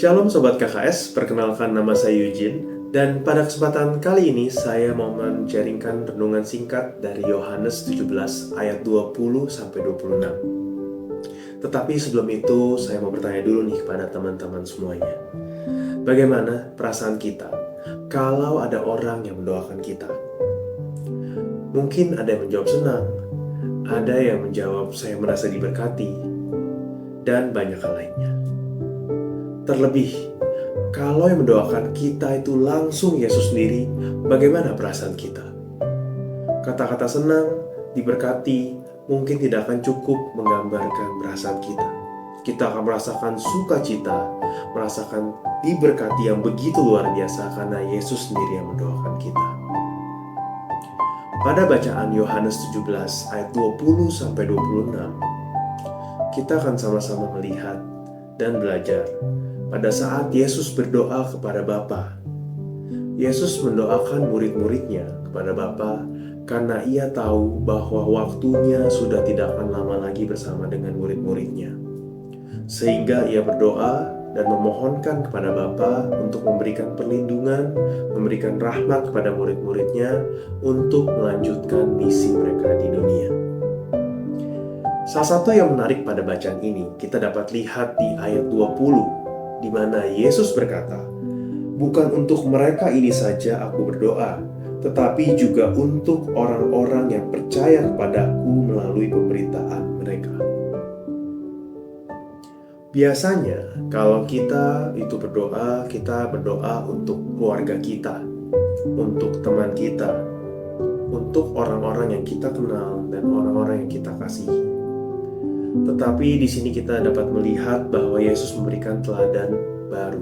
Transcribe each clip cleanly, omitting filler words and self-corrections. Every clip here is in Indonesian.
Shalom Sobat KKS, perkenalkan nama saya Eugene. Dan pada kesempatan kali ini saya mau men-sharingkan renungan singkat dari Yohanes 17 ayat 20-26. Tetapi sebelum itu saya mau bertanya dulu nih kepada teman-teman semuanya. Bagaimana perasaan kita kalau ada orang yang mendoakan kita? Mungkin ada yang menjawab senang, ada yang menjawab saya merasa diberkati, dan banyak hal lainnya. Terlebih, kalau yang mendoakan kita itu langsung Yesus sendiri, bagaimana perasaan kita? Kata-kata senang, diberkati, mungkin tidak akan cukup menggambarkan perasaan kita. Kita akan merasakan sukacita, merasakan diberkati yang begitu luar biasa karena Yesus sendiri yang mendoakan kita. Pada bacaan Yohanes 17 ayat 20-26, kita akan sama-sama melihat dan belajar pada saat Yesus berdoa kepada Bapa. Yesus mendoakan murid-muridnya kepada Bapa karena ia tahu bahwa waktunya sudah tidak akan lama lagi bersama dengan murid-muridnya. Sehingga ia berdoa dan memohonkan kepada Bapa untuk memberikan perlindungan, memberikan rahmat kepada murid-muridnya untuk melanjutkan misi mereka di dunia. Salah satu yang menarik pada bacaan ini kita dapat lihat di ayat 20, di mana Yesus berkata, "Bukan untuk mereka ini saja aku berdoa, tetapi juga untuk orang-orang yang percaya kepadaku melalui pemberitaan mereka." Biasanya kalau kita itu berdoa, kita berdoa untuk keluarga kita, untuk teman kita, untuk orang-orang yang kita kenal dan orang-orang yang kita kasihi. Tetapi di sini kita dapat melihat bahwa Yesus memberikan teladan baru,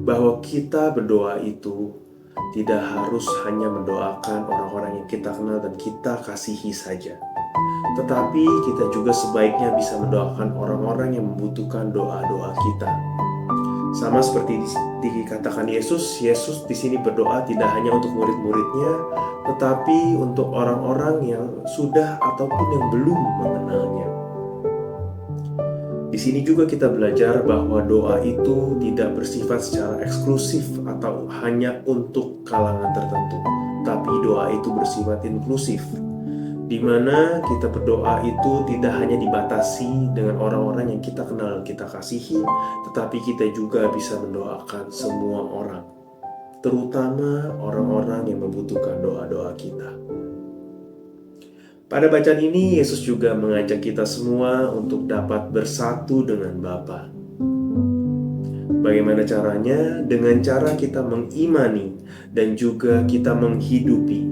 bahwa kita berdoa itu tidak harus hanya mendoakan orang-orang yang kita kenal dan kita kasihi saja, tetapi kita juga sebaiknya bisa mendoakan orang-orang yang membutuhkan doa-doa kita. Sama seperti dikatakan Yesus di sini berdoa tidak hanya untuk murid-muridnya, tetapi untuk orang-orang yang sudah ataupun yang belum mengenalnya. Di sini juga kita belajar bahwa doa itu tidak bersifat secara eksklusif atau hanya untuk kalangan tertentu, tapi doa itu bersifat inklusif, di mana kita berdoa itu tidak hanya dibatasi dengan orang-orang yang kita kenal, kita kasihi, tetapi kita juga bisa mendoakan semua orang, terutama orang-orang yang membutuhkan doa-doa kita. Pada bacaan ini, Yesus juga mengajak kita semua untuk dapat bersatu dengan Bapa. Bagaimana caranya? Dengan cara kita mengimani dan juga kita menghidupi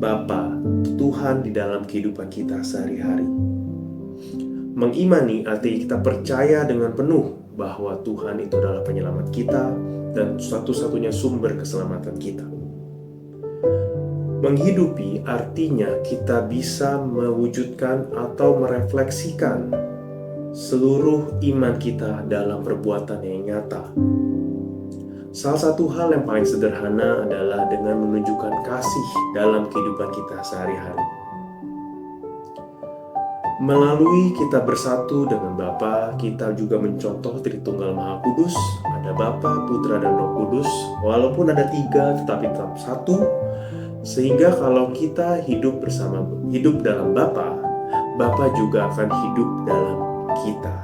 Bapa, Tuhan di dalam kehidupan kita sehari-hari. Mengimani artinya kita percaya dengan penuh bahwa Tuhan itu adalah penyelamat kita dan satu-satunya sumber keselamatan kita. Menghidupi artinya kita bisa mewujudkan atau merefleksikan seluruh iman kita dalam perbuatan yang nyata. Salah satu hal yang paling sederhana adalah dengan menunjukkan kasih dalam kehidupan kita sehari-hari. Melalui kita bersatu dengan Bapa, kita juga mencontoh Tritunggal Maha Kudus, ada Bapa, Putra, dan Roh Kudus, walaupun ada 3 tetapi tetap satu. Sehingga kalau kita hidup dalam Bapa, Bapa juga akan hidup dalam kita.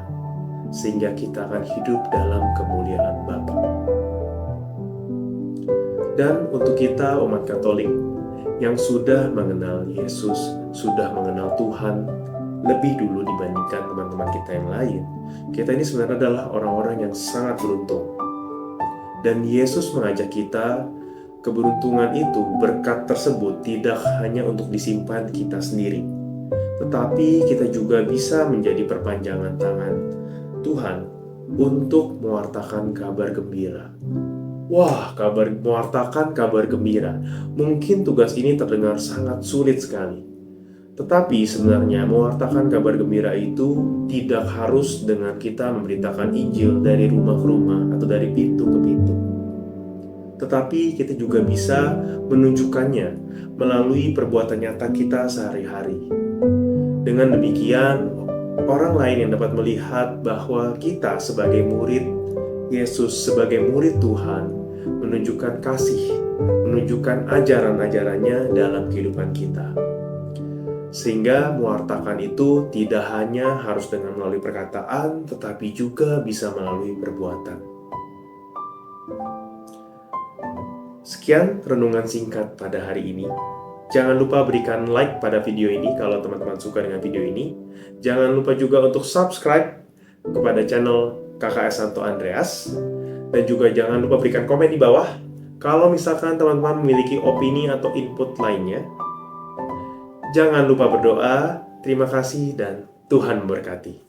Sehingga kita akan hidup dalam kemuliaan Bapa. Dan untuk kita umat Katolik yang sudah mengenal Yesus, sudah mengenal Tuhan lebih dulu dibandingkan teman-teman kita yang lain, kita ini sebenarnya adalah orang-orang yang sangat beruntung. Dan Yesus mengajak kita, keberuntungan itu, berkat tersebut tidak hanya untuk disimpan kita sendiri, tetapi kita juga bisa menjadi perpanjangan tangan Tuhan untuk mewartakan kabar gembira. Wah, mewartakan kabar gembira. Mungkin tugas ini terdengar sangat sulit sekali. Tetapi sebenarnya mewartakan kabar gembira itu tidak harus dengan kita memberitakan Injil dari rumah ke rumah atau dari pintu ke pintu. Tetapi kita juga bisa menunjukkannya melalui perbuatan nyata kita sehari-hari. Dengan demikian, orang lain yang dapat melihat bahwa kita sebagai murid Yesus sebagai murid Tuhan menunjukkan kasih, menunjukkan ajaran-ajarannya dalam kehidupan kita. Sehingga mewartakan itu tidak hanya harus dengan melalui perkataan, tetapi juga bisa melalui perbuatan. Sekian renungan singkat pada hari ini. Jangan lupa berikan like pada video ini kalau teman-teman suka dengan video ini. Jangan lupa juga untuk subscribe kepada channel KKS Santo Andreas. Dan juga jangan lupa berikan komen di bawah kalau misalkan teman-teman memiliki opini atau input lainnya. Jangan lupa berdoa. Terima kasih dan Tuhan memberkati.